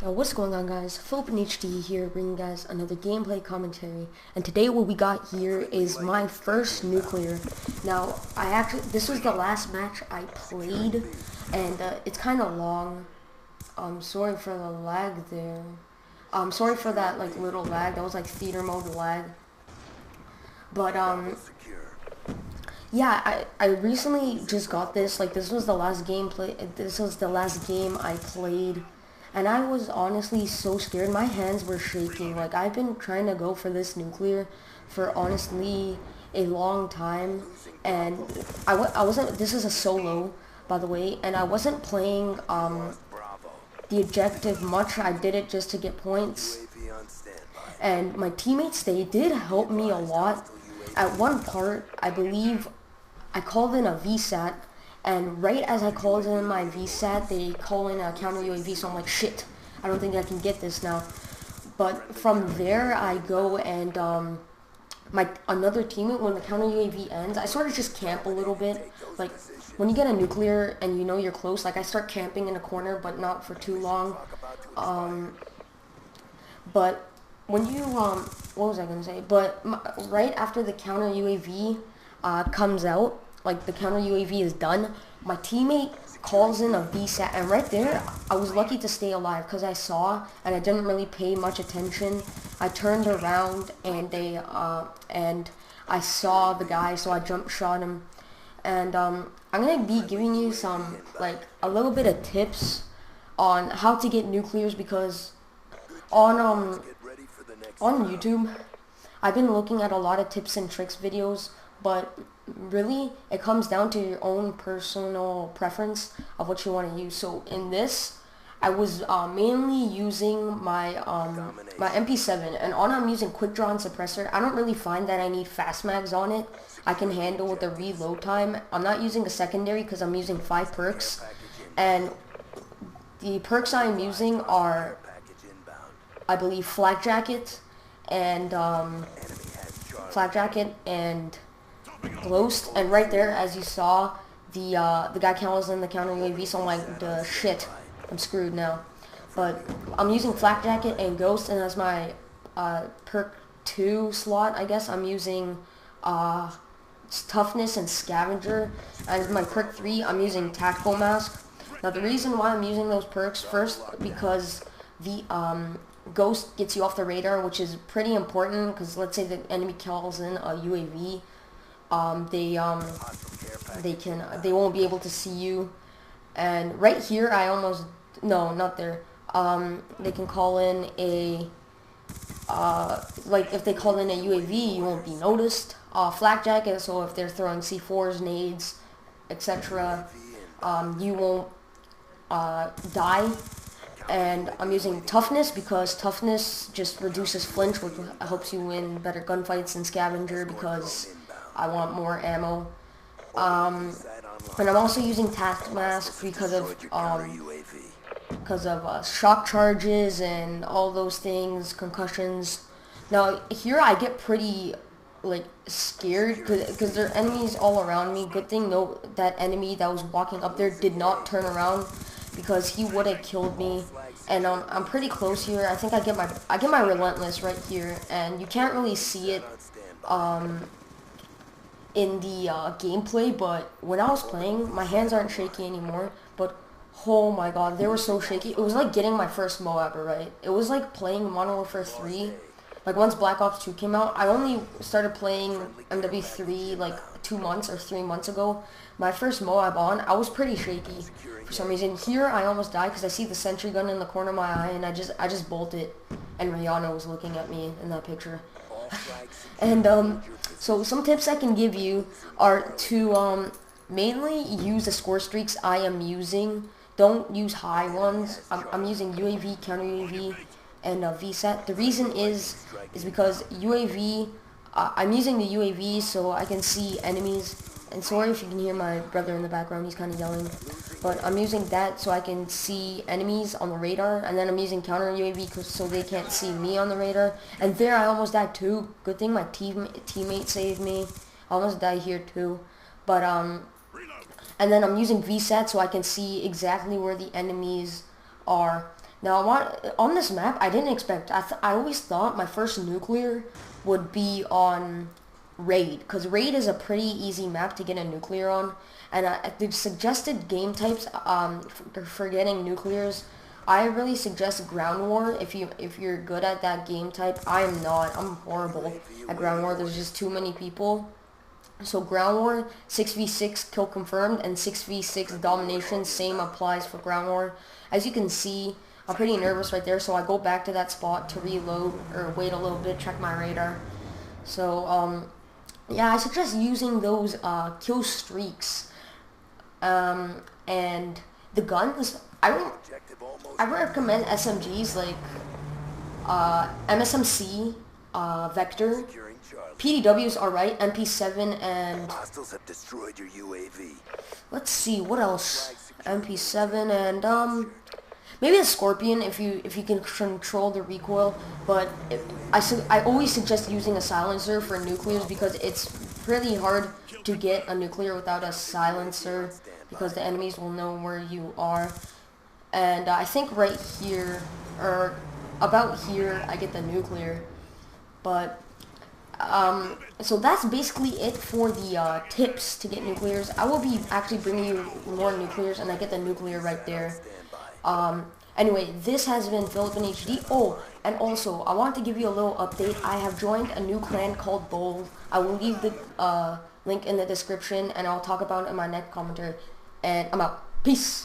What's going on, guys? Philip and HD here, bringing you guys another gameplay commentary. And today what we got here is my first nuclear. Now, this was the last match I played, and it's kind of long. Sorry for the lag there. Sorry for that little lag. That was like theater mode lag. But yeah, I recently just got this. This was the last This was the last game I played. And I was honestly so scared. My hands were shaking. I've been trying to go for this nuclear for honestly a long time. And I wasn't, this is a solo, by the way. And I wasn't playing the objective much. I did it just to get points. And my teammates, they did help me a lot. At one part, I believe I called in a VSAT. And right as I called in my VSAT, they call in a counter UAV, so I'm like, shit, I don't think I can get this now. But from there, I go and another teammate, when the counter UAV ends, I sort of just camp a little bit. When you get a nuclear and you know you're close, I start camping in a corner, but not for too long. But when you, what was I going to say? But right after the counter UAV comes out, the counter UAV is done, my teammate calls in a VSAT, and right there, I was lucky to stay alive, because I saw, and I didn't really pay much attention. I turned around, and and I saw the guy, so I jump shot him. And I'm going to be giving you some, a little bit of tips on how to get nuclears, because on YouTube, I've been looking at a lot of tips and tricks videos, but really, it comes down to your own personal preference of what you want to use. So in this, I was mainly using my my MP7, and I'm using quick draw and suppressor. I don't really find that I need fast mags on it. I can handle the reload time. I'm not using a secondary because I'm using 5 perks, and the perks I'm using are, I believe, flak jacket and Ghost. And right there, as you saw, the guy was in the counter UAV, so I'm like, shit, I'm screwed now. But I'm using flak jacket and Ghost, and as my perk 2 slot, I guess I'm using toughness and scavenger. As my perk 3, I'm using tactical mask. Now the reason why I'm using those perks, first, because the Ghost gets you off the radar, which is pretty important, because let's say the enemy calls in a UAV, they won't be able to see you. And right here, not there. They can call in a, if they call in a UAV, you won't be noticed. Flak jacket, so if they're throwing C4s, nades, etc., you won't die. And I'm using toughness because toughness just reduces flinch, which helps you win better gunfights, and scavenger because I want more ammo. And I'm also using task mask because of shock charges and all those things, concussions. Now here I get pretty scared because there are enemies all around me. Good thing that enemy that was walking up there did not turn around, because he would have killed me. And I'm pretty close here. I think I get my relentless right here, and you can't really see it in the gameplay, but when I was playing, my hands aren't shaky anymore. But oh my god, they were so shaky. It was like getting my first Moabber, right? It was like playing Modern Warfare 3. Once Black Ops 2 came out, I only started playing MW3 2 months or 3 months ago. My first Moab on, I was pretty shaky for some reason. Here, I almost died because I see the sentry gun in the corner of my eye, and I just bolted. And Rihanna was looking at me in that picture. And so some tips I can give you are to mainly use the score streaks I am using. Don't use high ones. I'm using UAV, counter UAV, and VSAT. The reason is because UAV, I'm using the UAV so I can see enemies. And sorry if you can hear my brother in the background, he's kind of yelling. But I'm using that so I can see enemies on the radar, and then I'm using counter UAV so they can't see me on the radar. And there I almost died too. Good thing my teammate saved me. I almost died here too. But and then I'm using VSAT so I can see exactly where the enemies are. Now, on this map, I didn't expect. I always thought my first nuclear would be on Raid, because Raid is a pretty easy map to get a nuclear on. And the suggested game types for getting nuclears, I really suggest Ground War if you're good at that game type. I am not. I'm horrible at Ground War. There's just too many people. So Ground War, 6v6 kill confirmed, and 6v6 domination, same applies for Ground War. As you can see, I'm pretty nervous right there, so I go back to that spot to reload, or wait a little bit, check my radar. So, yeah, I suggest using those kill streaks. And the guns, I recommend SMGs like MSMC, Vector. PDWs are right, MP7 and Hostiles have destroyed your UAV. Let's see what else. MP7 and maybe a Scorpion if you can control the recoil. But I always suggest using a silencer for nuclears because it's really hard to get a nuclear without a silencer because the enemies will know where you are. And I think right here or about here I get the nuclear. But so that's basically it for the tips to get nuclears. I will be actually bringing you more nuclears, and I get the nuclear right there. Anyway, this has been Philip in HD. Oh, and also, I want to give you a little update. I have joined a new clan called Bold. I will leave the link in the description, and I'll talk about it in my next commentary. And I'm out. Peace!